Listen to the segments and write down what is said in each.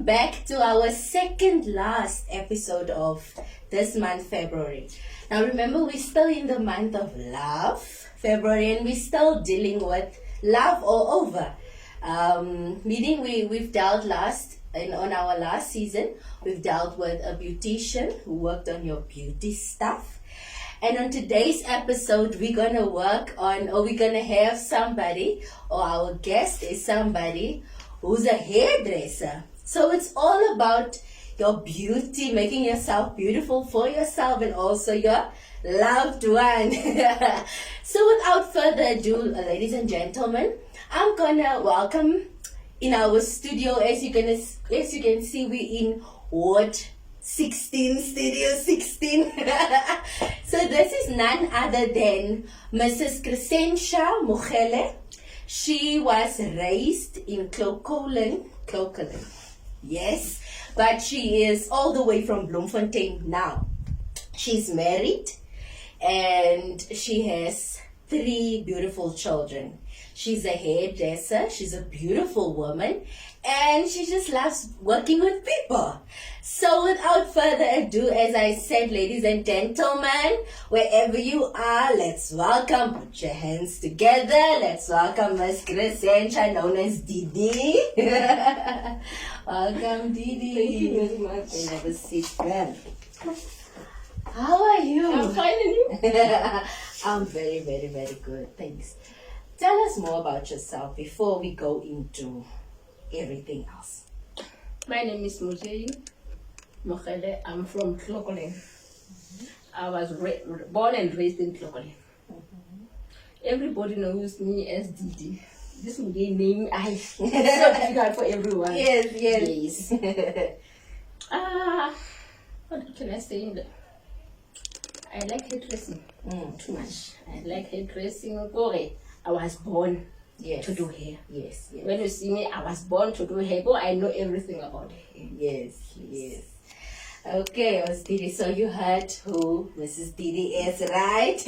back to our second last episode of this month, February. Now remember, we're still in the month of love, February, and we're still dealing with love all over. Meaning we've dealt on our last season, we've dealt with a beautician who worked on your beauty stuff. And on today's episode, we're going to have somebody, or our guest is somebody who's a hairdresser. So it's all about your beauty, making yourself beautiful for yourself and also your loved one. So without further ado, ladies and gentlemen, I'm going to welcome in our studio, as you can see, we're in Ward 16, Studio 16. So this is none other than Mrs. Crescentia Mokhele. She was raised in Clocolan. Yes, but she is all the way from Bloemfontein now. She's married and she has 3 beautiful children. She's a hairdresser, she's a beautiful woman, and she just loves working with people. So without further ado, as I said, ladies and gentlemen, wherever you are, let's welcome, put your hands together, let's welcome Miss Crescentia, known as Didi. Welcome, Didi. Thank you very much. Have a seat, girl. How are you? I'm fine, and you? I'm very, very, very good. Thanks. Tell us more about yourself before we go into everything else. My name is Mokhele. I'm from Clocolan. I was born and raised in Clocolan. Everybody knows me as Didi. This Muge name is so difficult for everyone. Yes. What can I say? I like hairdressing too much. I like hairdressing. I was born to do hair. Yes. When you see me, I was born to do hair. I know everything about hair. Yes. Okay, Miss Didi, so you heard who Mrs. Didi is, right?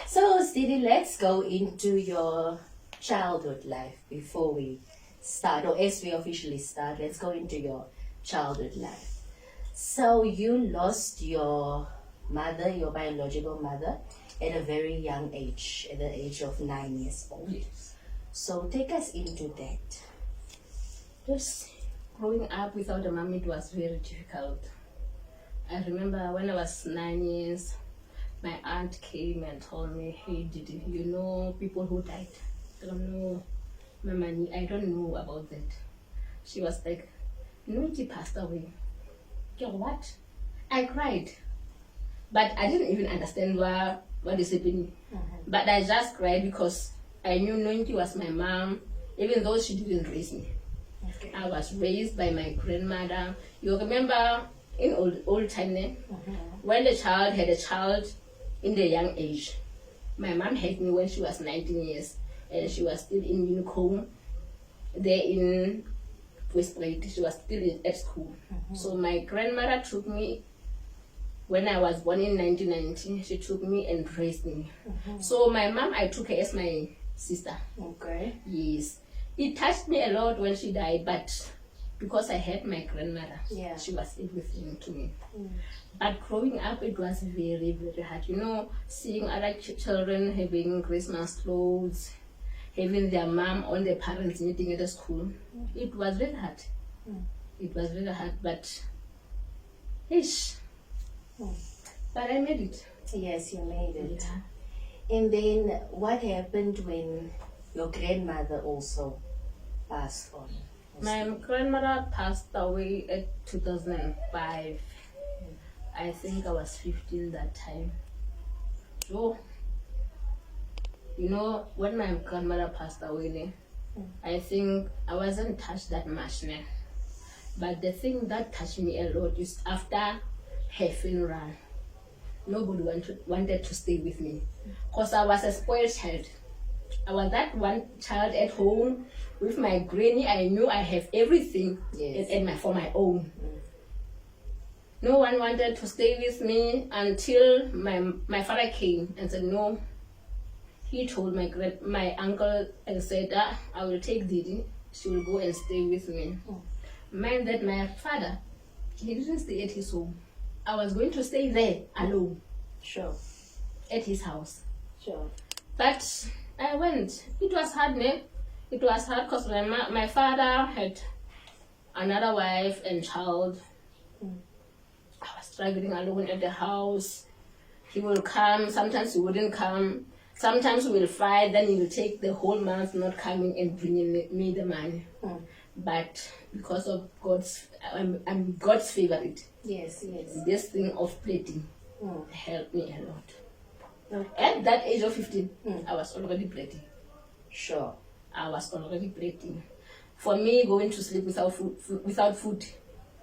So, Miss Didi, let's go into your childhood life before we start, or as we officially start, let's go into your childhood life. So, you lost your mother, your biological mother, at a very young age, at the age of 9 years old. Yes. So take us into that. Just growing up without a mom, it was very difficult. I remember when I was 9 years, my aunt came and told me, "Hey, Didi, you know people who died?" I don't know, Mama, I don't know about that. She was like, "No, she passed away." Yo, what? I cried. But I didn't even understand what is happening. But I just cried because I knew Nonki was my mom, even though she didn't raise me. Okay. I was raised by my grandmother. You remember in old time, when the child had a child in the young age, my mom had me when she was 19 years, and she was still in Unicombe, there in Westblade. She was still at school. So my grandmother took me. When I was born in 1990, she took me and raised me. So my mom, I took her as my sister. Okay. Yes. It touched me a lot when she died, but because I had my grandmother, she was everything to me. But growing up, it was very, very hard. You know, seeing other children having Christmas clothes, having their mom on their parents' meeting at the school. It was very hard. It was very hard, but ish. But I made it. Yes, you made it. Yeah. And then what happened when your grandmother also passed on? My grandmother passed away at 2005. I think I was 15 that time. So, you know, when my grandmother passed away, I think I wasn't touched that much. But the thing that touched me a lot is after her funeral, nobody wanted to stay with me because I was a spoiled child. I was that one child at home with my granny. I knew I have everything for my own. No one wanted to stay with me until my father came and said no. He told my uncle and said, I will take Didi. She will go and stay with me. Mind that my father, he didn't stay at his home. I was going to stay there alone Sure. at his house. Sure. But I went. It was hard, man. It was hard because my father had another wife and child. I was struggling alone at the house. He will come, sometimes he wouldn't come. Sometimes we will fight, then he will take the whole month not coming and bringing me the money. But because of I'm God's favorite. Yes, yes. This thing of plating helped me a lot. Okay. At that age of 15, I was already plating. Sure. I was already plating. For me, going to sleep without food,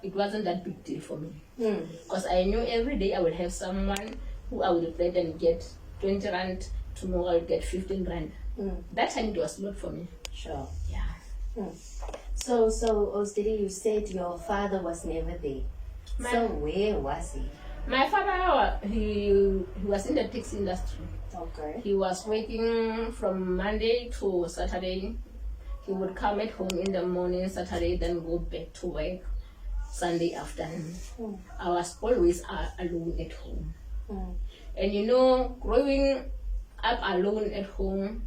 it wasn't that big deal for me. Because I knew every day I would have someone who I would plate and get 20 rand. Tomorrow I would get 15 rand. That time it was a lot for me. Sure. Yeah. So Ostiri, you said your father was never there. So where was he? My father, he was in the taxi industry. Okay. He was working from Monday to Saturday. He would come at home in the morning, Saturday, then go back to work Sunday afternoon. I was always alone at home. And you know, growing up alone at home,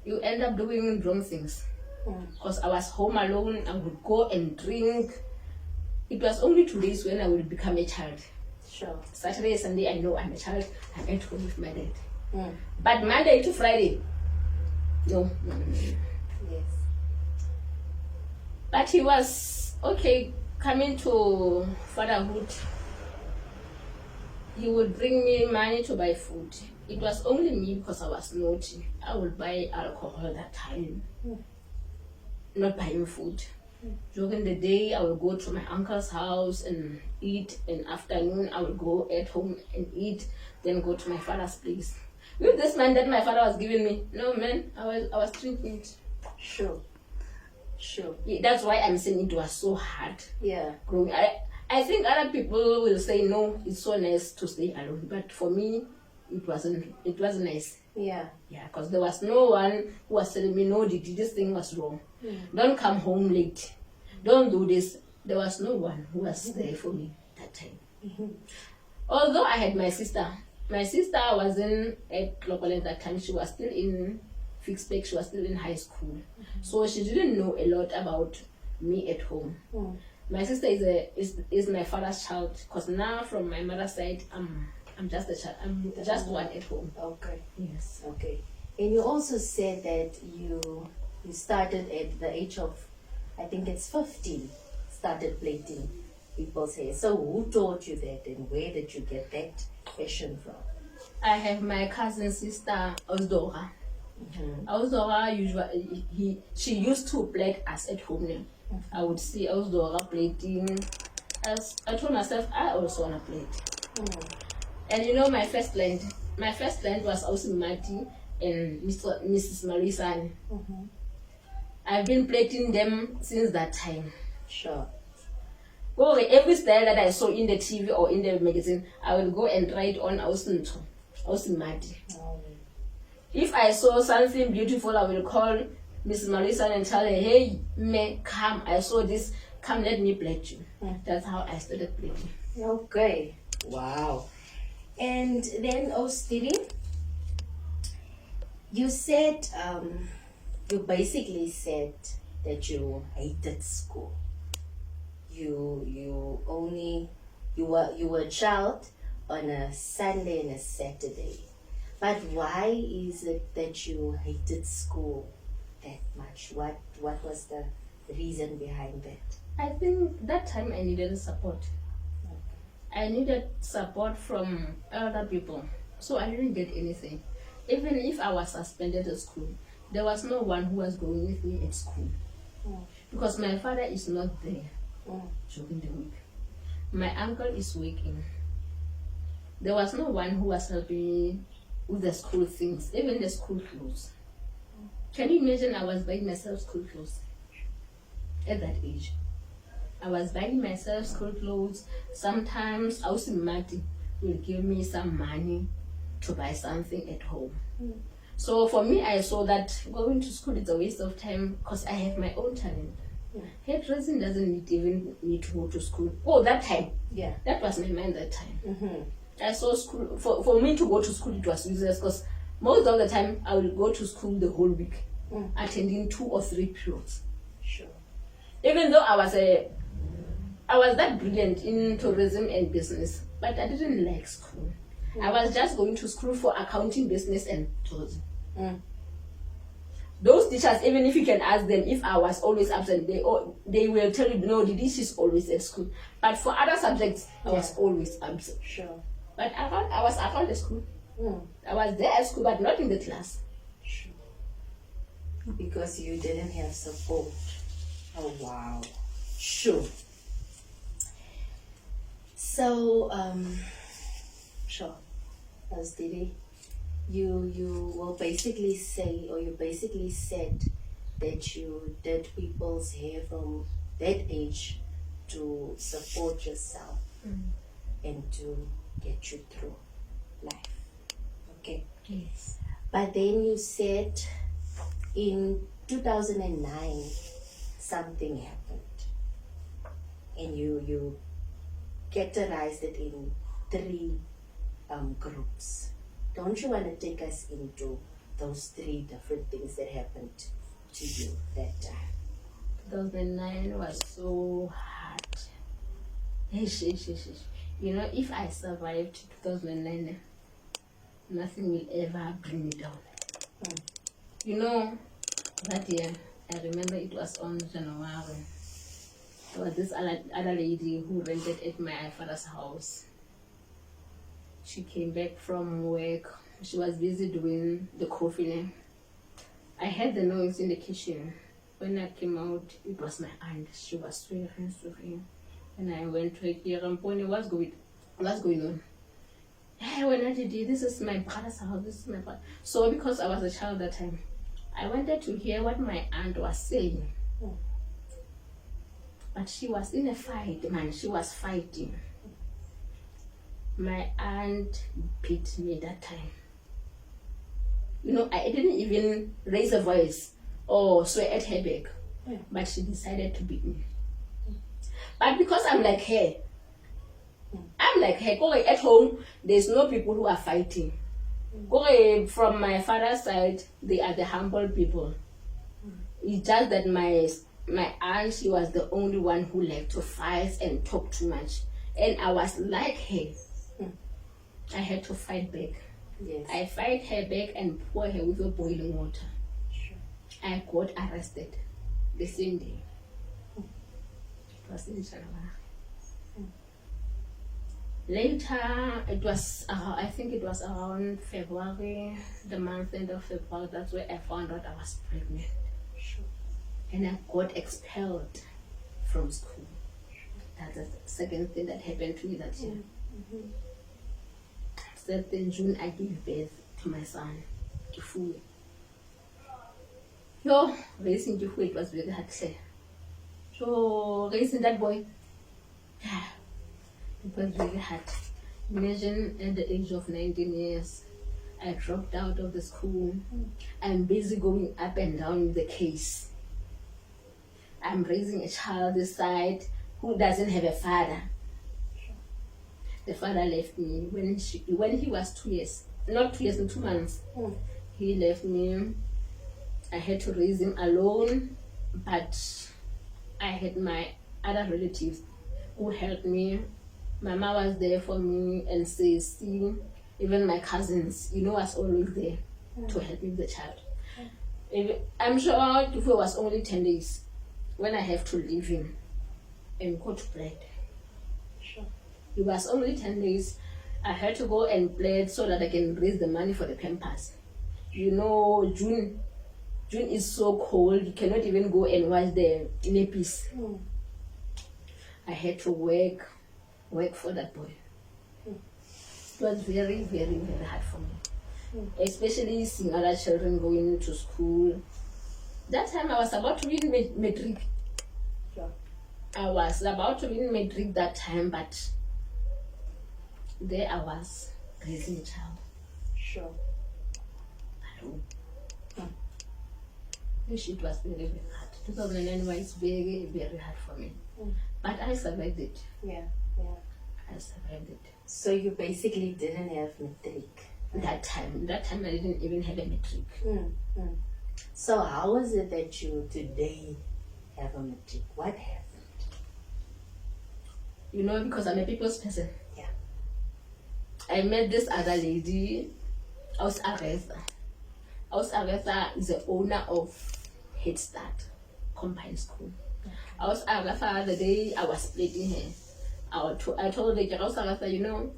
you end up doing wrong things. Because I was home alone, I would go and drink. It was only 2 days when I would become a child. Sure. Saturday, Sunday, I know I'm a child. I'm at home with my dad. But Monday to Friday, no. Yes. But he was okay coming to fatherhood. He would bring me money to buy food. It was only me because I was naughty. I would buy alcohol that time, not buying food. During the day, I would go to my uncle's house and eat. In afternoon, I would go at home and eat, then go to my father's place. With this man that my father was giving me, no man, I was drinking it. Sure. Yeah, that's why I'm saying it was so hard. Yeah. Growing. I think other people will say no, it's so nice to stay alone. But for me, it wasn't nice. Yeah. Yeah, because there was no one who was telling me, no, this thing was wrong. Don't come home late. Don't do this. There was no one who was there for me that time. Although I had my sister. My sister wasn't at Global at that time. She was still in fixed pay. She was still in high school. So she didn't know a lot about me at home. My sister is my father's child. Because now from my mother's side, I'm just a child. I'm just one at home. Okay. Yes. Okay. And you also said that you started at the age of, I think it's 15, started plating people's hair. So who taught you that and where did you get that passion from? I have my cousin sister Osdora. Osdora she used to plait us at home now. I would see Osdora plating. As I told myself, I also wanna plait. And you know, my first client was also Mati and Mrs. Marisani. I've been plating them since that time. Sure. Well, every style that I saw in the TV or in the magazine, I will go and try it on Austen Mati. If I saw something beautiful, I will call Mrs. Marisani and tell her, hey, me, come, I saw this, come, let me plait you. That's how I started plating. Okay. Wow. And then, Ostiri, you said, you basically said that you hated school. You were a child on a Sunday and a Saturday. But why is it that you hated school that much? What was the reason behind that? I think that time I needed support. I needed support from other people, so I didn't get anything. Even if I was suspended at school, there was no one who was going with me at school. Because my father is not there during the week. My uncle is working. There was no one who was helping me with the school things, even the school clothes. Can you imagine I was buying myself school clothes at that age? I was buying myself school clothes. Sometimes Ausimati will give me some money to buy something at home. So for me, I saw that going to school is a waste of time because I have my own talent. Hairdressing doesn't need even me to go to school. Oh, that time. Yeah. That was my mind that time. Mm-hmm. I saw school, for me to go to school, it was useless because most of the time I will go to school the whole week, attending 2 or 3 periods. Sure. Even though I was that brilliant in tourism and business, but I didn't like school. I was just going to school for accounting, business, and tourism. Those teachers, even if you can ask them if I was always absent, they will tell you, no, Didi, she's always at school. But for other subjects, I was always absent. Sure. But I was around the school. I was there at school, but not in the class. Sure. Because you didn't have support. Oh, wow. Sure. So, sure. As Didi, you will basically say, or you basically said that you did people's hair from that age to support yourself and to get you through life. Okay. Yes. But then you said in 2009 something happened, and you categorized it in 3 groups. Don't you want to take us into those 3 different things that happened to you that time? 2009 was so hard. You know, if I survived 2009, nothing will ever bring me down. You know, that year, I remember it was on January. There was this other lady who rented at my father's house. She came back from work. She was busy doing the coffee. I heard the noise in the kitchen. When I came out, it was my aunt. She was swearing. And I went to her, Ramponi, what's going on? Hey, when I did this is my brother's house, this is my brother. So because I was a child that time, I wanted to hear what my aunt was saying. But she was in a fight, man. She was fighting. My aunt beat me that time. You know, I didn't even raise a voice or swear at her back. But she decided to beat me. But because I'm like her, at home, there's no people who are fighting. From my father's side, they are the humble people. It's just that my aunt, she was the only one who liked to fight and talk too much. And I was like her. I had to fight back. Yes. I fight her back and pour her with boiling water. Sure. I got arrested the same day. It was in January. Later, it was, I think it was around February, the month end of February, that's where I found out I was pregnant. Sure. And I got expelled from school. That's the second thing that happened to me that year. Except in June, I gave birth to my son, Kifu. Raising Kifu, it was very hard. So, raising that boy, it was really hard. Imagine at the age of 19 years, I dropped out of the school. I'm busy going up and down with the case. I'm raising a child this side who doesn't have a father. The father left me when he was 2 years, not 2 years, in 2 months. He left me. I had to raise him alone, but I had my other relatives who helped me. My mom was there for me, and see, even my cousins, was always there to help me with the child. I'm sure it was only 10 days when I have to leave him and go to bed. Sure. It was only 10 days. I had to go and plead so that I can raise the money for the Pampers. June is so cold. You cannot even go and wash the nappies. I had to work for that boy. It was very, very, very hard for me. Especially seeing other children going to school. That time I was about to win matric. Sure. I was about to win matric that time, but there I was raising a child. Sure. Alone. It was very, very hard. 2009 was very, very hard for me. But I survived it. Yeah. I survived it. So you basically didn't have matric. That time I didn't even have a matric. So how was it that you today have a matric? What happened? You know, because I'm a people's person. Yeah. I met this other lady, Aus Aretha. Aus Aretha is the owner of Head Start Combined School. Aus Aretha, the day I was splitting her, I told her, Aus Aretha, you know,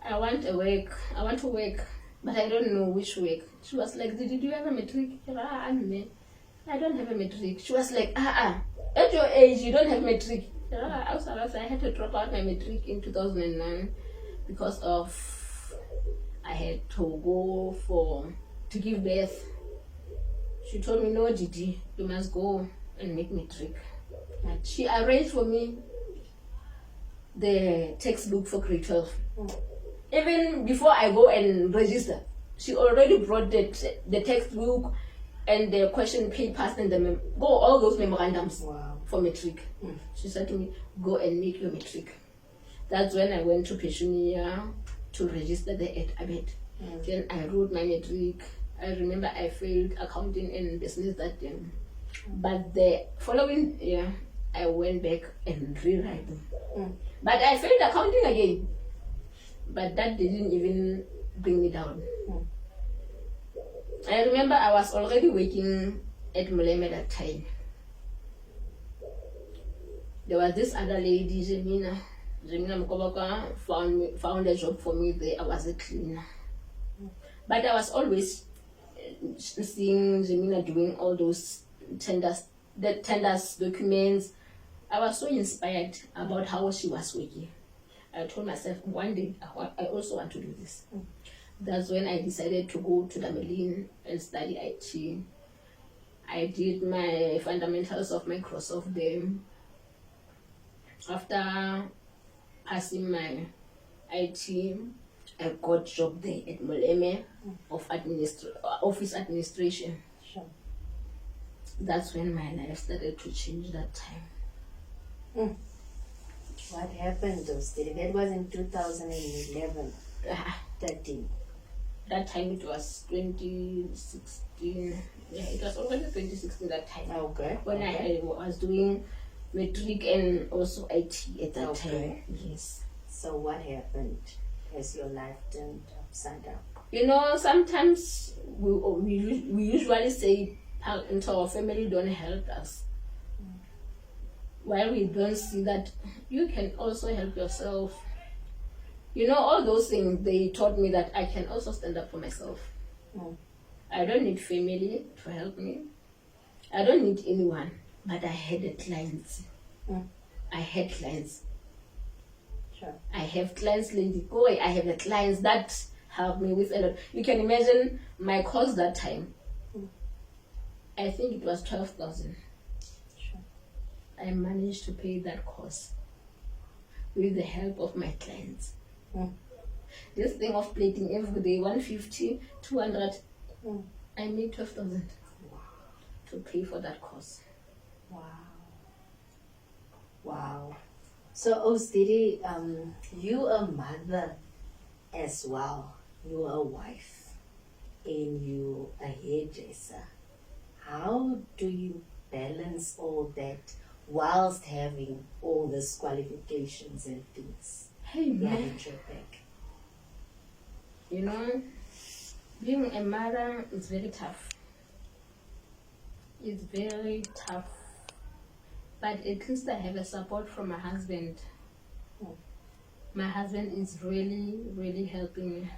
I want to work, but I don't know which work. She was like, did you have a matric? I don't have a matric. She was like, at your age, you don't have matric. I had to drop out my matric in 2009 because of I had to go to give birth. She told me, no, Gigi, you must go and make matric. And she arranged for me the textbook for grade 12. Even before I go and register, she already brought the textbook and the question papers and all those memorandums for matric. She said to me, go and make your matric. That's when I went to Petunia to register the Abed. Then I wrote my matric. I remember I failed accounting and business that year. But the following year, I went back and rewrite them. But I failed accounting again. But that didn't even bring me down. I remember I was already working at Mokhele that time. There was this other lady, Jemina Mkobaka, found a job for me there. I was a cleaner. But I was always seeing Jemina doing all those tenders, documents. I was so inspired about how she was working. I told myself, one day, I also want to do this. That's when I decided to go to the Merlin and study IT. I did my fundamentals of Microsoft there. After passing my IT, I got job there at Mokhele of office administration. Sure. That's when my life started to change that time. What happened those days? That was in 2011, 13. That time it was 2016. Yeah, it was already 2016 that time. Okay. When I was doing matric and also IT at that time. Yes. So what happened as your life turned upside down? You know, sometimes we usually say parents or family don't help us. While we don't see that you can also help yourself. You know, all those things, they taught me that I can also stand up for myself. I don't need family to help me. I don't need anyone. But I had clients. I had clients. Sure. I have clients, Lady Koi. I have the clients that help me with a lot. You can imagine my cost that time. I think it was 12,000. Sure. I managed to pay that cost with the help of my clients. This thing of plating every day, 150, 200, I made 12,000 to pay for that cost. Wow. So Osdiri, you a mother as well. You are a wife and you a hairdresser. How do you balance all that whilst having all these qualifications and things? Hey man, Your back? you know, being a mother is very tough. It's very tough. But at least I have a support from my husband. My husband is really, really helping me.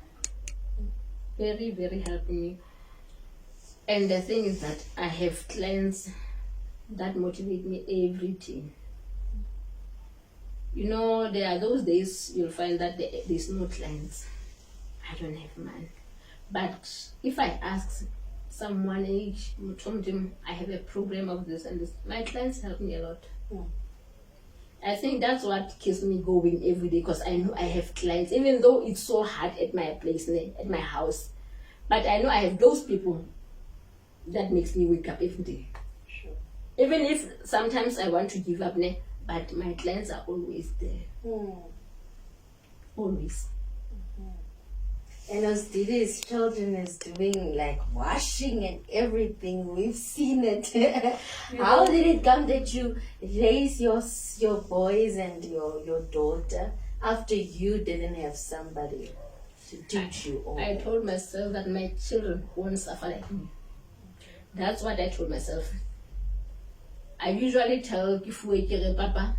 Very, very helping me. And the thing is that I have clients that motivate me every day. You know, there are those days you'll find that there's no clients. I don't have money. But if I ask someone, I have a problem of this and this, my clients help me a lot. I think that's what keeps me going every day, because I know I have clients, even though it's so hard at my place, at my house. But I know I have those people that makes me wake up every day. Sure. Even if sometimes I want to give up, but my clients are always there. Always. And as Didi's children is doing like washing and everything, we've seen it. How did it come that you raise your boys and your daughter after you didn't have somebody to teach you all? I told myself that my children won't suffer like me. That's what I told myself. I usually tell Kifuekere, Papa,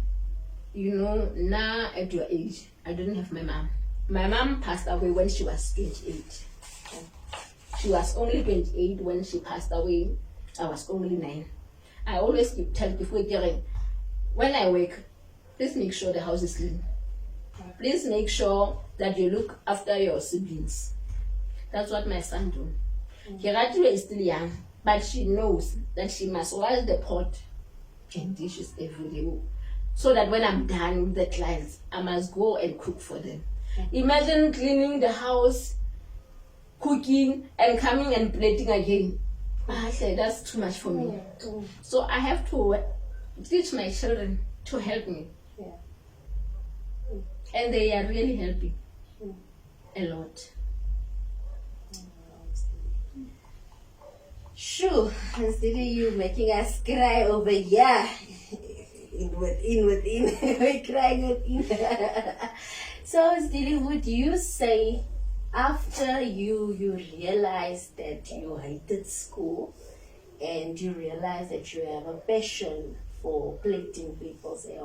now at your age, I didn't have my mom. My mom passed away when she was 28. She was only 28 when she passed away. I was only 9. I always tell Kifuekere, when I wake, please make sure the house is clean. Please make sure that you look after your siblings. That's what my son do. Kiratu is still young, but she knows that she must wash the pot and dishes every day, so that when I'm done with the clients, I must go and cook for them. Imagine cleaning the house, cooking, and coming and plating again. I said, that's too much for me. So I have to teach my children to help me. And they are really helping a lot. Sure, Didi, you making us cry over here. Within. We're crying within. So, Didi, would you say after you realized that you hated school and you realized that you have a passion for plating people's hair,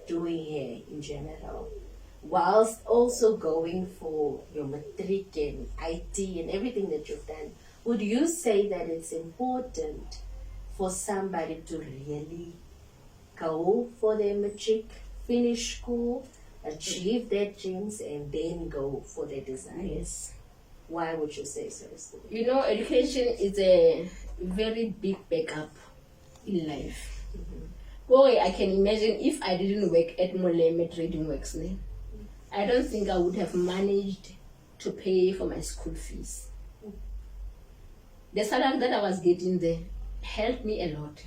doing hair in general, whilst also going for your matric and IT and everything that you've done, would you say that it's important for somebody to really go for their matric, finish school, achieve their dreams, and then go for their desires? Why would you say so? Education is a very big backup in life. Boy, I can imagine if I didn't work at Mokhele Trading Works, I don't think I would have managed to pay for my school fees. The salary that I was getting there helped me a lot.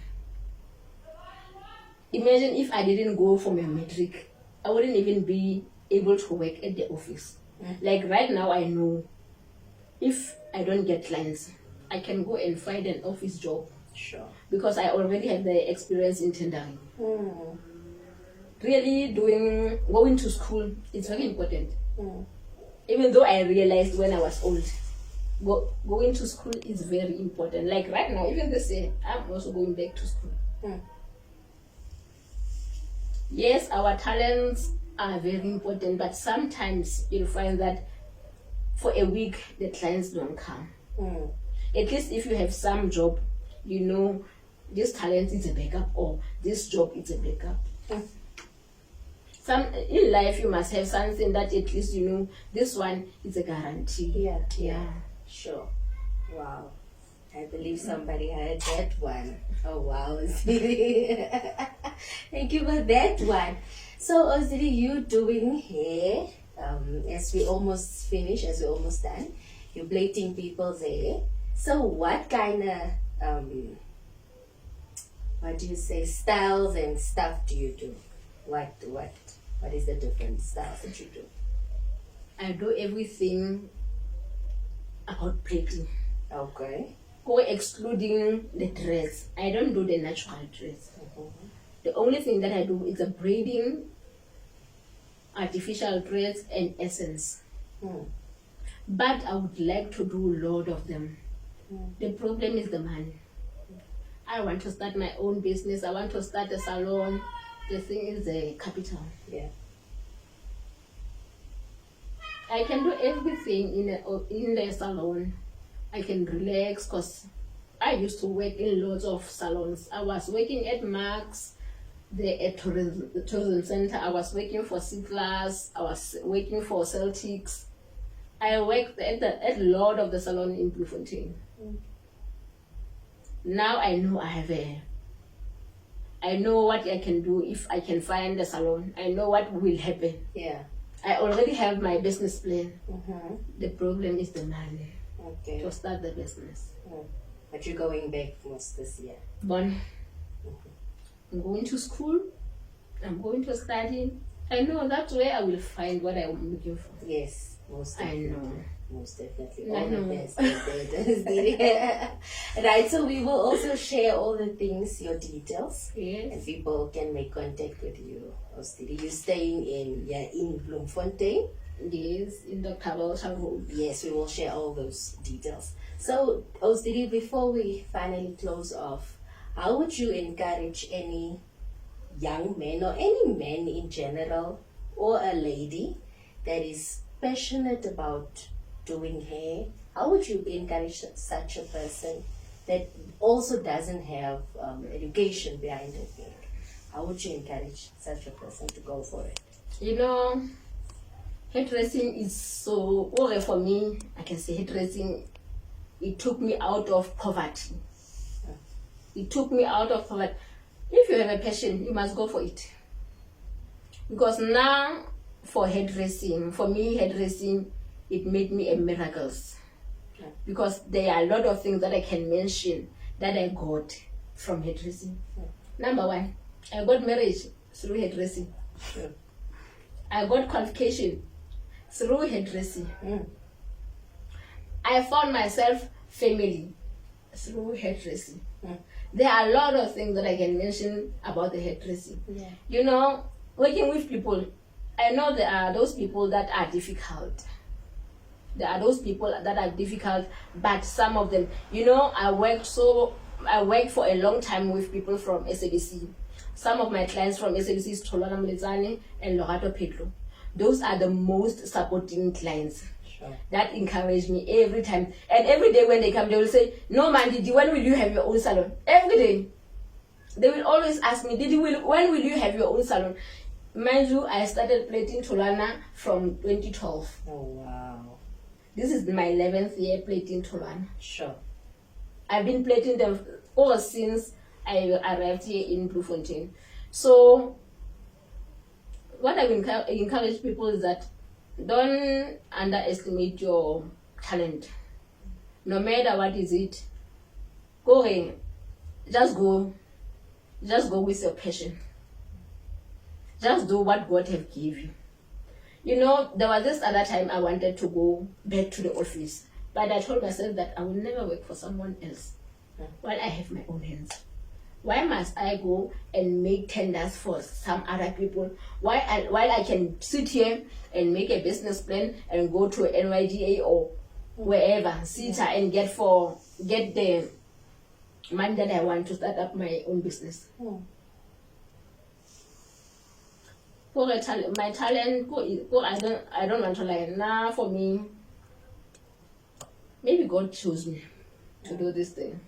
Imagine if I didn't go for my matric, I wouldn't even be able to work at the office. Like right now, I know if I don't get clients, I can go and find an office job. Sure. Because I already have the experience in tendering. Really going to school is very important. Even though I realized when I was old, going to school is very important. Like right now, even this year, I'm also going back to school. Yes, our talents are very important, but sometimes you'll find that for a week, the clients don't come. At least if you have some job, this talent is a backup or this job is a backup. In life, you must have something that at least this one is a guarantee. Yeah. Sure. Wow. I believe somebody heard that one. Oh wow, Ozidi. Thank you for that one. So Ozidi, you doing hair, as we almost finish, as we're almost done, you're plating people's hair. So what kind of, styles and stuff do you do? What is the different styles that you do? I do everything about plating. Okay. Excluding the dress. I don't do the natural dress. The only thing that I do is the braiding, artificial dreads, and essence. But I would like to do a lot of them. The problem is the money. I want to start my own business. I want to start a salon. The thing is the capital. Yeah. I can do everything in the salon. I can relax because I used to work in lots of salons. I was working at Max, the tourism center. I was working for C-Class. I was working for Celtics. I worked at a lot of the salon in Bloemfontein. Now I know I know what I can do if I can find the salon. I know what will happen. Yeah. I already have my business plan. The problem is the money. Okay. To start the business. But you're going back most this year. Born. I'm going to school. I'm going to study. I know that's where I will find what I'm looking for. Yes, most I definitely. know. Most definitely. I All the know. best. Right, so we will also share all the things, your details, and Yes. people can make contact with you. Ostidi, you're staying in Bloemfontein. Yes, in the Kabelsha Road. Yes, we will share all those details. So, Ostidi, before we finally close off, how would you encourage any young man or any man in general or a lady that is passionate about doing hair? How would you encourage such a person that also doesn't have education behind it? How would you encourage such a person to go for it? You know, hairdressing is so, or for me, I can say hairdressing, it took me out of poverty. It took me out of poverty. If you have a passion, you must go for it. Because now, for hairdressing, for me, hairdressing, it made me a miracles. Yeah. Because there are a lot of things that I can mention that I got from hairdressing. Yeah. Number one, I got marriage through hairdressing. Yeah. I got qualification through hairdressing. Mm. I found myself family through hairdressing. Mm. There are a lot of things that I can mention about the hairdressing. Yeah. You know, working with people, I know there are those people that are difficult. There are those people that are difficult, but some of them, you know, I worked for a long time with people from SABC. Some of my clients from SABC is Tolwana Mletsane and Lorato Pedro. Those are the most supporting clients. Sure. That encourage me every time. And every day when they come, they will say, "No, man, when will you have your own salon?" Every day. They will always ask me, when will you have your own salon? Mind you, I started plating Tolwana from 2012. Oh, wow. This is my 11th year plating Tolwana. Sure. I've been plating them all since I arrived here in Bloemfontein. So, what I will encourage people is that don't underestimate your talent. No matter what is it, go in. Just go with your passion. Just do what God have given you. You know, there was this other time I wanted to go back to the office, but I told myself that I will never work for someone else while I have my own hands. Why must I go and make tenders for some other people while I can sit here and make a business plan and go to NYDA or wherever, sit here and get the money that I want to start up my own business. My talent, I don't want to lie. Now for me, maybe God chose me to do this thing.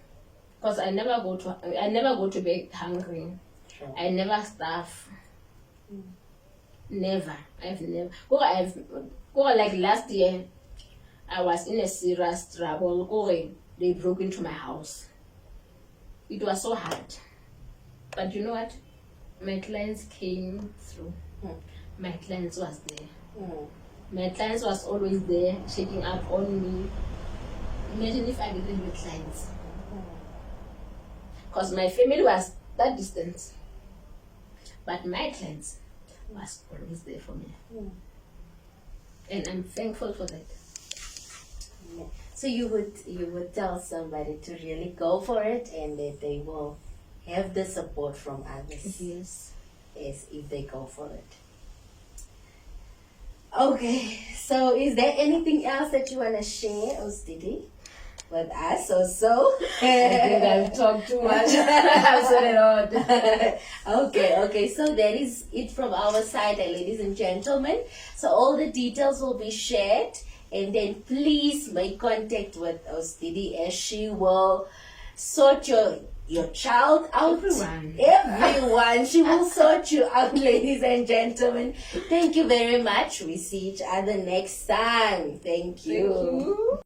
Because I never go to bed hungry. Sure. I never starve. Never. I've never. Like last year, I was in a serious trouble. They broke into my house. It was so hard. But you know what? My clients came through. My clients was there. My clients was always there, checking up on me. Imagine if I didn't have clients. Because my family was that distance. But my clients was always there for me. And I'm thankful for that. Yeah. So you would tell somebody to really go for it and that they will have the support from others. Yes. Yes, if they go for it. Okay, so is there anything else that you want to share, Ostidi, with us or so? I think I've talked too much. I've said it all. Okay, so that is it from our side, ladies and gentlemen. So all the details will be shared, and then please make contact with Ostidi as she will sort your child out. Everyone. She will sort you out, ladies and gentlemen. Thank you very much. We see each other next time. Thank you.